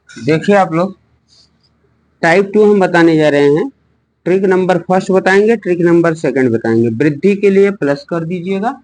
देखिए आप लोग, टाइप 2 हम बताने जा रहे हैं। ट्रिक नंबर फर्स्ट बताएंगे, ट्रिक नंबर सेकंड बताएंगे। वृद्धि के लिए प्लस कर दीजिएगा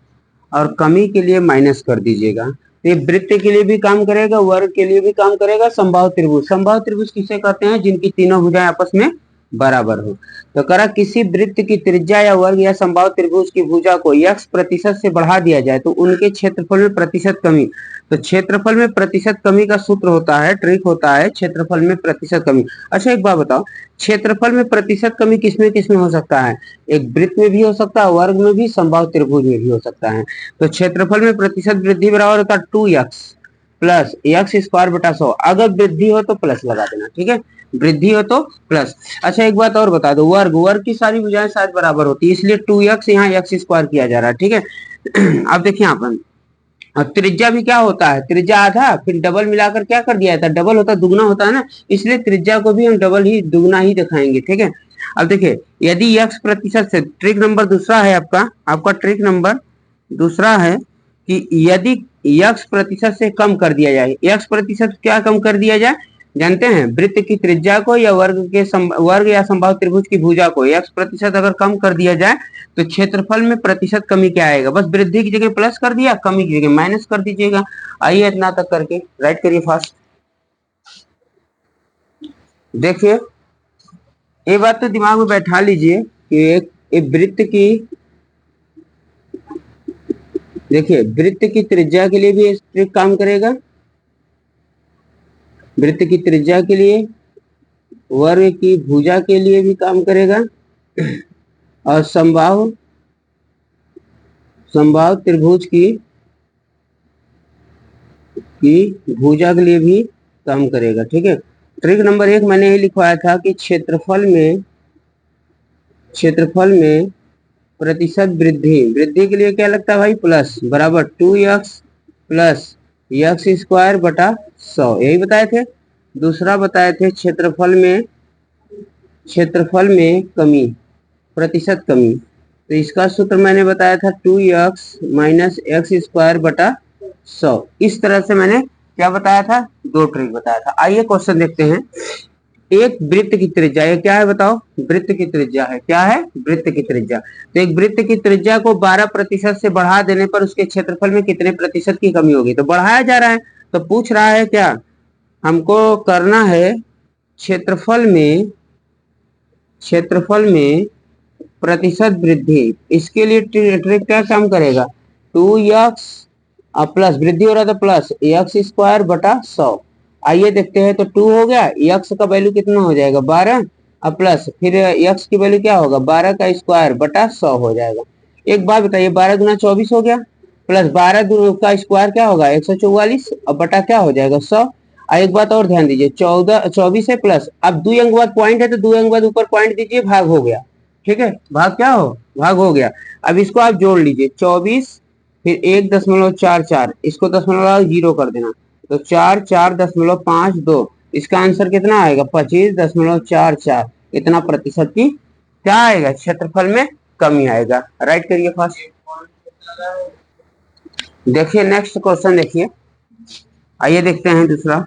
और कमी के लिए माइनस कर दीजिएगा। तो ये वृत्त के लिए भी काम करेगा, वर्ग के लिए भी काम करेगा। समबाहु त्रिभुज, समबाहु त्रिभुज किसे कहते हैं? जिनकी तीनों भुजाएं आपस में बराबर हो। तो करा किसी वृत्त की त्रिज्या या वर्ग या समबाहु त्रिभुज की भुजा को x प्रतिशत से बढ़ा दिया जाए तो उनके क्षेत्रफल में प्रतिशत कमी। तो क्षेत्रफल में प्रतिशत कमी का सूत्र होता है, ट्रिक होता है क्षेत्रफल में प्रतिशत कमी। अच्छा एक बात बताओ, क्षेत्रफल में प्रतिशत कमी किसमें किसमें हो सकता है? एक वृत्त में भी हो सकता है, वर्ग में भी, समबाहु त्रिभुज में भी हो सकता है। तो क्षेत्रफल में प्रतिशत वृद्धि बराबर होता है 2x प्लस एक्स स्क्वायर बटा 100। अगर वृद्धि हो तो प्लस लगा देना, ठीक है, वृद्धि हो तो प्लस। अच्छा एक बात और बता दो, वर्ग, वर्ग की सारी भुजाएं शायद बराबर होती है, इसलिए 2x यहाँ एक्स स्क्वायर किया जा रहा है, ठीक है। अब देखिए यहाँ पर, अब त्रिज्या भी क्या होता है? त्रिज्या आधा फिर डबल मिलाकर क्या कर दिया था? डबल होता दुगना होता है ना, इसलिए त्रिज्या को भी हम डबल ही, दुगना ही दिखाएंगे, ठीक है। अब देखिए, यदि x प्रतिशत से, ट्रिक नंबर दूसरा है आपका ट्रिक नंबर दूसरा है कि यदि x प्रतिशत से कम कर दिया जाए। x प्रतिशत क्या कम कर दिया जाए? जानते हैं, वृत्त की त्रिज्या को या वर्ग या समबाहु त्रिभुज की भुजा को x प्रतिशत अगर कम कर दिया जाए तो क्षेत्रफल में प्रतिशत कमी क्या आएगा? बस वृद्धि की जगह प्लस कर दिया, कमी की जगह माइनस कर दीजिएगा। आइए इतना तक करके राइट करिए फास्ट। देखिए ये बात तो दिमाग में बैठा लीजिए कि एक वृत्त की, देखिए वृत्त की त्रिज्या के लिए भी इस ट्रिक काम करेगा, वृत्त की त्रिज्या के लिए, वर्ग की भुजा के लिए भी काम करेगा और समबाहु त्रिभुज की भुजा के लिए भी काम करेगा, ठीक है। ट्रिक नंबर 1 मैंने ही लिखवाया था कि क्षेत्रफल में प्रतिशत वृद्धि के लिए क्या लगता है भाई? प्लस, बराबर 2x प्लस एक्स स्क्वायर बटा 100, यही बताए थे। दूसरा बताए थे क्षेत्रफल में कमी, प्रतिशत कमी, तो इसका सूत्र मैंने बताया था 2x माइनस एक्स स्क्वायर बटा 100। इस तरह से मैंने क्या बताया था? दो ट्रिक बताया था। आइए क्वेश्चन देखते हैं। एक वृत्त की त्रिज्या, ये क्या है बताओ? वृत्त की त्रिज्या है। क्या है? वृत्त की त्रिज्या। तो एक वृत्त की त्रिज्या को 12 प्रतिशत से बढ़ा देने पर उसके क्षेत्रफल में कितने प्रतिशत की कमी होगी? तो बढ़ाया जा रहा है, तो पूछ रहा है क्या हमको करना है? क्षेत्रफल में प्रतिशत वृद्धि। इसके लिए ट्रिक क्या काम करेगा? 2x प्लस, वृद्धि हो रहा था प्लस एक्स स्क्वायर बटा 100। आइए देखते हैं, तो 2 हो गया, एक्स का वैल्यू कितना हो जाएगा? 12 और प्लस फिर एक्स की वैल्यू क्या होगा? 12 का स्क्वायर बटा 100 हो जाएगा। एक बात बताइए, 12 गुना 24 हो गया, प्लस 12 का स्क्वायर क्या होगा? 144 और बटा क्या हो जाएगा? 100। एक बात और ध्यान दीजिए, 24 है प्लस, अब 2 अंक बाद पॉइंट है तो 2 अंक बाद ऊपर पॉइंट दीजिए, भाग हो गया, ठीक है, भाग हो गया। अब इसको आप जोड़ लीजिए, 24 फिर 1.44, इसको दशमलव जीरो कर देना, तो 4.52। इसका आंसर कितना आएगा? 25.44। इतना प्रतिशत की क्या आएगा? क्षेत्रफल में कमी आएगा। राइट करिए फर्स्ट। देखिए नेक्स्ट क्वेश्चन देखिए, आइए देखते हैं दूसरा।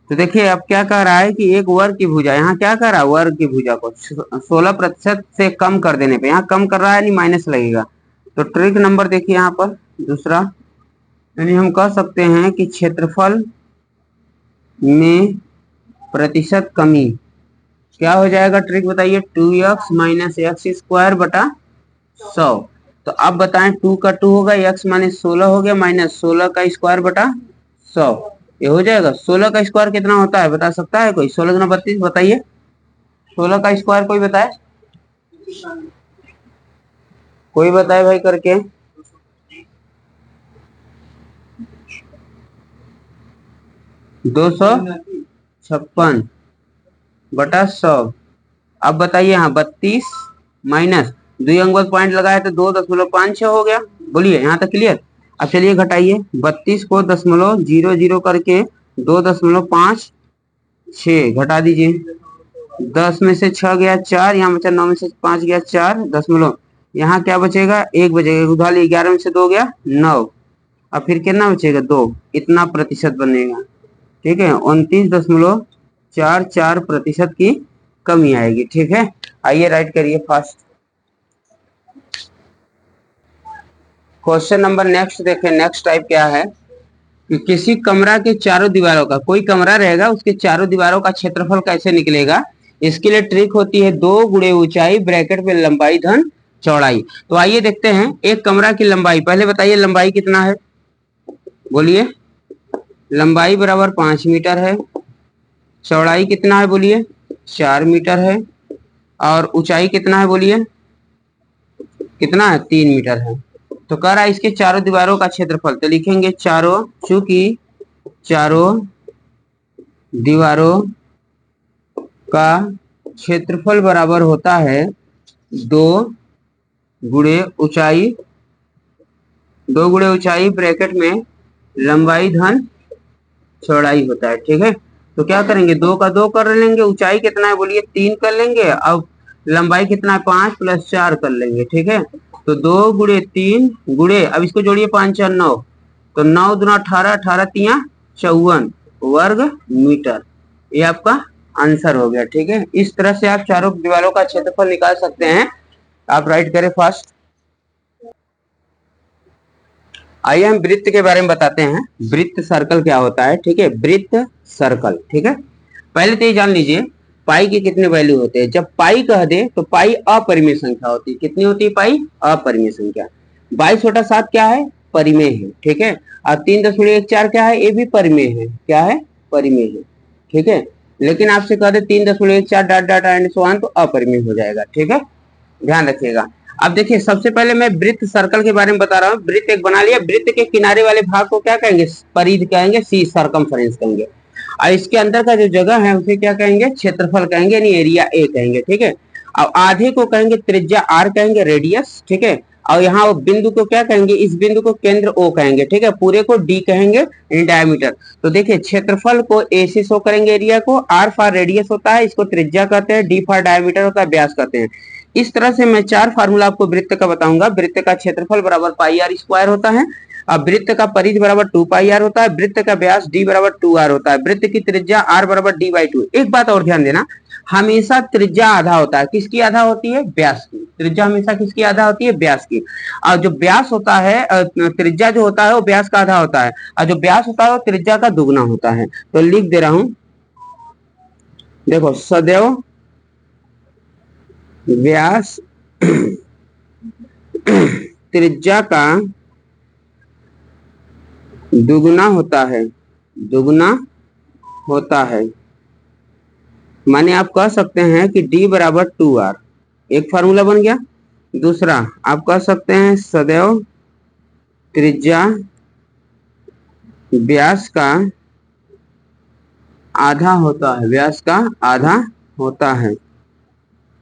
तो देखिए अब क्या कह रहा है कि एक वर्ग की भुजा, यहाँ क्या कर रहा है? वर्ग की भुजा को 16% से कम कर देने पे, यहाँ कम कर रहा है नहीं माइनस लगेगा। तो ट्रिक नंबर देखिए यहाँ पर दूसरा, यानी हम कह सकते हैं कि क्षेत्रफल में प्रतिशत कमी क्या हो जाएगा? ट्रिक बताइए। 2x माइनस एक्स स्क्वायर बटा 100। तो अब बताएं, 2 का 2 होगा, x माइनस 16 हो गया, माइनस 16 का स्क्वायर बटा 100, ये हो जाएगा। 16 का स्क्वायर कितना होता है बता सकता है कोई? 16 गुना 32 बताइए, 16 का स्क्वायर कोई बताए? कोई बताए भाई करके? 256 बटा 100। अब बताइए, यहाँ 32 माइनस 2 अंक बाद पॉइंट लगाया तो 2.56 हो गया। बोलिए यहाँ तक क्लियर? अब चलिए घटाइए, 32 को 0.00 करके 2.56 घटा दीजिए। 10 में से 6 गया 4, यहाँ बचा 9 में से 5 गया 4 दशमलव, यहाँ क्या बचेगा? 1 बचेगा, उधार 11 में से 2 गया 9, अब फिर कितना बचेगा? 2। इतना प्रतिशत बनेगा। ठीक है, 29.44% की कमी आएगी। ठीक है, आइए राइट करिए फास्ट। क्वेश्चन नंबर नेक्स्ट देखें। नेक्स्ट टाइप क्या है कि किसी कमरा के चारों दीवारों का, कोई कमरा रहेगा उसके चारों दीवारों का क्षेत्रफल कैसे निकलेगा। इसके लिए ट्रिक होती है 2 गुणे ऊंचाई ब्रैकेट में लंबाई धन चौड़ाई। तो आइए देखते हैं एक कमरा की लंबाई, पहले बताइए लंबाई कितना है, बोलिए। लंबाई बराबर 5 मीटर है, चौड़ाई कितना है बोलिए, 4 मीटर है, और ऊंचाई कितना है बोलिए, कितना है, 3 मीटर है। तो कह रहा है इसके चारों दीवारों का क्षेत्रफल, तो लिखेंगे चारों, चूंकि चारों दीवारों का क्षेत्रफल बराबर होता है 2 गुणे ऊंचाई, 2 गुणे ऊंचाई ब्रैकेट में लंबाई धन चौड़ाई होता है। ठीक है, तो क्या करेंगे, 2 का 2 कर लेंगे, ऊंचाई कितना है बोलिए 3 कर लेंगे, अब लंबाई कितना है 5 + 4 कर लेंगे। ठीक है, तो 2 गुणे 3 गुणे, अब इसको जोड़िए 5 4 9, तो 9 दूना 18, 18 तिया 54 वर्ग मीटर। ये आपका आंसर हो गया। ठीक है, इस तरह से आप चारों दीवारों का क्षेत्रफल निकाल सकते हैं। आप राइट करें फास्ट। आइए हम वृत्त के बारे में बताते हैं, वृत्त सर्कल क्या होता है। ठीक है, वृत्त सर्कल। ठीक है, पहले तो ये जान लीजिए पाई के कितने वैल्यू होते हैं। जब पाई कह दे तो पाई अपरिमेय संख्या होती है। कितनी होती है पाई, अपरिमेय संख्या। 22/7 क्या है, परिमेय है। ठीक है, और 3.14 क्या है, ये भी परिमेय है। क्या है, परिमेय है। ठीक है, लेकिन आपसे कह दे 3.14 dot dot and so on, तो अपरिमेय हो जाएगा। ठीक है, ध्यान रखिएगा। अब देखिए सबसे पहले मैं वृत्त सर्कल के बारे में बता रहा हूँ। वृत्त एक बना लिया, वृत्त के किनारे वाले भाग को क्या कहेंगे, परिधि कहेंगे, सी सर्कमफ्रेंस कहेंगे, और इसके अंदर का जो जगह है उसे क्या कहेंगे, क्षेत्रफल कहेंगे, यानी एरिया ए कहेंगे। ठीक है, अब आधे को कहेंगे त्रिज्या आर कहेंगे, रेडियस। ठीक है, और यहाँ वो बिंदु को क्या कहेंगे, इस बिंदु को केंद्र ओ कहेंगे। ठीक है, पूरे को डी कहेंगे, यानी डायमीटर। तो देखिए क्षेत्रफल को ए से शो करेंगे एरिया को, आर फॉर रेडियस होता है, इसको त्रिज्या कहते हैं, डी फॉर डायमीटर होता है, व्यास कहते हैं। इस तरह से मैं 4 फार्मूला आपको वृत्त का बताऊंगा। वृत्त का क्षेत्रफल बराबर पाई आर स्क्वायर होता है, अब वृत्त का परिधि बराबर 2 पाई आर होता है, वृत्त का व्यास d बराबर 2 आर होता है, वृत्त की त्रिज्या r बराबर d/2। एक बात और ध्यान देना, हमेशा त्रिज्या आधा होता है, किसकी आधा होती है, व्यास की। त्रिज्या हमेशा किसकी आधा होती है, व्यास की। और जो व्यास होता है, त्रिज्या जो होता है वो व्यास का आधा होता है, और जो व्यास होता है वो त्रिज्या का दुगना होता है। तो लिख दे रहा हूं, देखो सदैव व्यास त्रिज्या का दुगना होता है, दुगना होता है। माने आप कह सकते हैं कि d बराबर 2r, एक फार्मूला बन गया। दूसरा आप कह सकते हैं सदैव त्रिज्या व्यास का आधा होता है, व्यास का आधा होता है।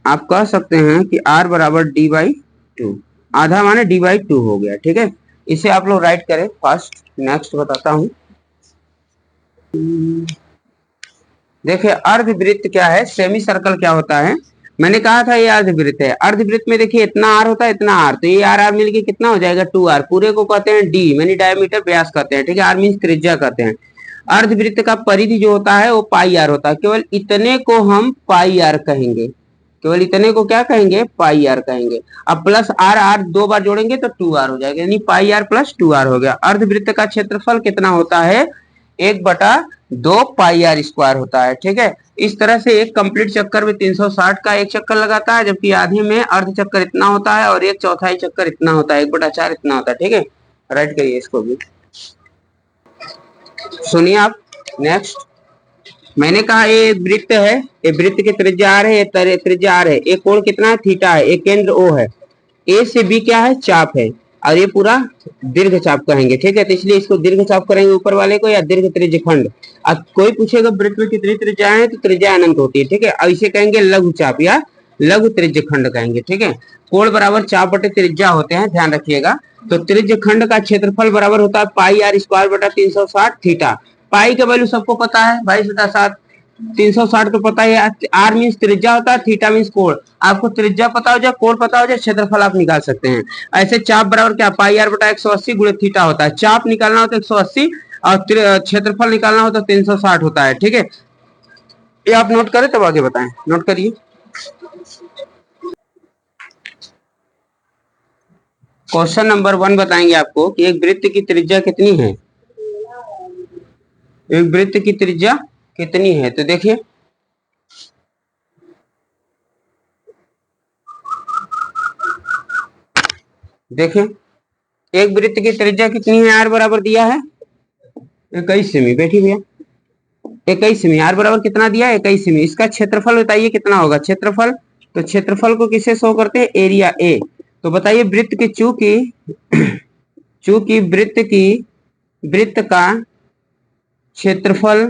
आप कह सकते हैं कि r बराबर d/2, आधा माने d/2 हो गया। ठीक है, इसे आप लोग राइट करें फर्स्ट। नेक्स्ट बताता हूं, देखिए अर्धवृत्त क्या है, सेमी सर्कल क्या होता है। मैंने कहा था ये अर्धवृत्त है। अर्धवृत्त में देखिए इतना आर होता है, इतना आर, तो ये आर आर मिलके कितना हो जाएगा 2r, पूरे को कहते हैं डी, यानी डायमीटर, व्यास कहते हैं। ठीक है, आर मीन्स त्रिज्या कहते हैं। अर्धवृत्त का परिधि जो होता है वो पाई आर होता है, केवल इतने को हम पाई आर कहेंगे, केवल इतने को क्या कहेंगे, पाई आर कहेंगे। अब प्लस आर, आर 2 बार जोड़ेंगे तो 2r हो जाएगा, यानी पाई आर प्लस 2r हो गया। अर्धवृत्त का क्षेत्रफल कितना होता है, 1/2 पाई आर स्क्वायर होता है। ठीक है, इस तरह से एक कंप्लीट चक्कर में 360 का एक चक्कर लगाता है, जबकि आधे में अर्ध चक्कर इतना होता है और 1/4 चक्कर इतना होता है, 1/4 इतना होता है। ठीक है, राइट करिए इसको भी। सुनिए आप नेक्स्ट, मैंने कहा ये वृत्त है, ये वृत्त की त्रिज्या आर है, ये त्रिज्या आर है, ये कोण कितना है, थीटा है, ये केंद्र ओ है, ए से बी क्या है, चाप है, और ये पूरा दीर्घ चाप कहेंगे। ठीक है, तो इसलिए इसको दीर्घ चाप करेंगे ऊपर वाले को, या दीर्घ त्रिज्य खंड। अब कोई पूछेगा वृत्त में कितनी त्रिज्याएं हैं, तो त्रिज्या अनंत होती है। ठीक है, अब इसे कहेंगे लघु चाप या लघु त्रिज्य खंड कहेंगे। ठीक है, कोण बराबर चाप बटे त्रिज्या होते हैं, ध्यान रखिएगा। तो त्रिज्य खंड का क्षेत्रफल बराबर होता है पाई आर स्क्वायर बटा 360 थीटा। पाई का वैल्यू सबको पता है, 22/7, 360 तो पता है। आर मीन्स त्रिज्या होता है, थीटा मीन्स कोण। आपको त्रिज्या पता हो जाए, कोण पता हो जाए, क्षेत्रफल आप निकाल सकते हैं। ऐसे चाप बराबर क्या, पाई आर बटा 180 गुणे थीटा होता है। चाप निकालना हो तो 180, और क्षेत्रफल निकालना हो तो 360 होता है। ठीक है, ये आप नोट करें तब आगे बताएं। नोट करिए। क्वेश्चन नंबर 1 बताएंगे आपको कि एक वृत्त की त्रिज्या कितनी है। एक वृत्त की त्रिज्या कितनी है, तो देखिए देखिए एक वृत्त की त्रिज्या कितनी है, आर बराबर दिया है 21 सेमी। बैठी भैया, 21 सेमी। आर बराबर कितना दिया है, 21 सेमी। इसका क्षेत्रफल बताइए कितना होगा। क्षेत्रफल, तो क्षेत्रफल को किसे शो करते हैं, एरिया ए। तो बताइए वृत्त की चूंकि चूंकि वृत्त का क्षेत्रफल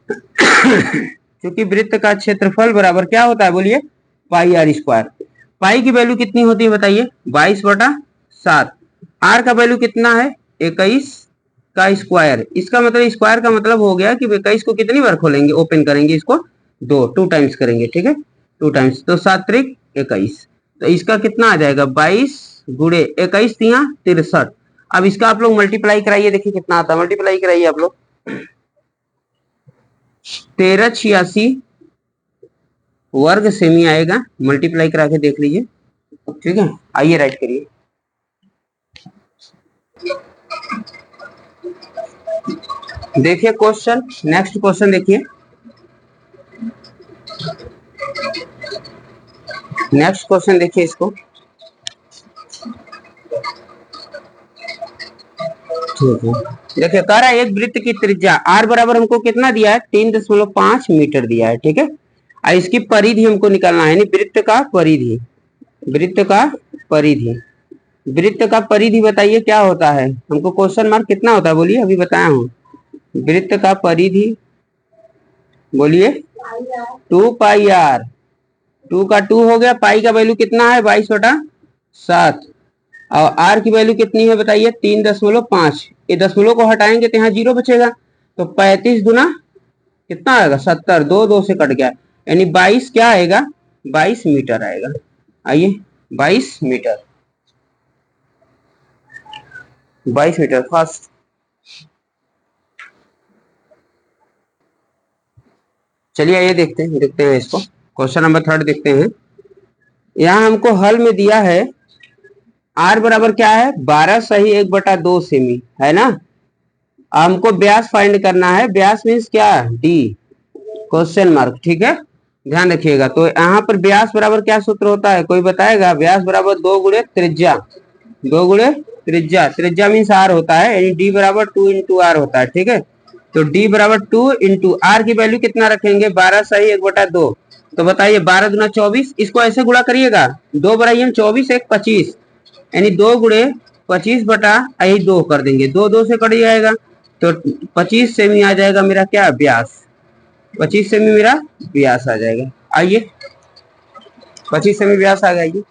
क्योंकि वृत्त का क्षेत्रफल बराबर क्या होता है, बोलिए पाई आर स्क्वायर। पाई की वैल्यू कितनी होती है बताइए, 22/7। आर का वैल्यू कितना है, 21 का स्क्वायर। इसका मतलब स्क्वायर का मतलब हो गया कि 21 को कितनी बार खोलेंगे, ओपन करेंगे इसको, टू टाइम्स करेंगे। ठीक है, 2 टाइम्स, तो 7 त्रिक 21। तो इसका कितना आ जाएगा, 22 गुणे 21 तिया 63। अब इसका आप लोग मल्टीप्लाई कराइए, देखिए कितना आता है। मल्टीप्लाई कराइए आप लोग, 1386 वर्ग सेमी आएगा। मल्टीप्लाई करा के देख लीजिए। ठीक है, आइए राइट करिए। देखिए क्वेश्चन, नेक्स्ट क्वेश्चन देखिए। नेक्स्ट क्वेश्चन देखिए इसको। ठीक है, देखिए कह रहा है एक वृत्त की त्रिज्या आर बराबर हमको कितना दिया है, 3.5 मीटर दिया है। ठीक है, और इसकी परिधि हमको निकालना है, वृत्त का परिधि। वृत्त का परिधि, वृत्त का परिधि बताइए क्या होता है, हमको क्वेश्चन मार्क कितना होता है, बोलिए अभी बताया हूँ। वृत्त का परिधि बोलिए 2 पाई आर। 2 का 2 हो गया, पाई का वैल्यू कितना है, 22/7। और आर की वैल्यू कितनी है बताइए, 3.5। ये दशमलव को हटाएंगे तो यहाँ 0 बचेगा। तो 35 गुना कितना आएगा, 70। 2 से कट गया, यानी 22 क्या आएगा, 22 मीटर आएगा। आइए 22 मीटर, 22 मीटर फर्स्ट। चलिए आइए देखते हैं इसको। क्वेश्चन नंबर 3 देखते हैं। यहाँ हमको हल में दिया है आर बराबर क्या है, 12 सही 1/2 सेमी है ना। हमको व्यास फाइंड करना है। व्यास मीन्स क्या, डी, क्वेश्चन मार्क। ठीक है, ध्यान रखिएगा। तो यहाँ पर व्यास बराबर क्या सूत्र होता है, कोई बताएगा। व्यास बराबर 2 गुणे त्रिज्या, 2 गुणे त्रिज्या। त्रिज्या मीन्स आर होता है, यानी डी बराबर 2 इंटू आर होता है। ठीक है, तो डी बराबर 2 इंटू आर की वैल्यू कितना रखेंगे, 12 सही 1/2। तो बताइए 12 दूना 24। इसको ऐसे गुणा करिएगा, 2 बराबर 24 1 25, यानी 2 गुणे 25 बटा यही 2 कर देंगे। 2 से कट जाएगा, तो 25 सेमी आ जाएगा मेरा क्या, व्यास। 25 सेमी मेरा व्यास आ जाएगा। आइए 25 सेमी व्यास आ गया।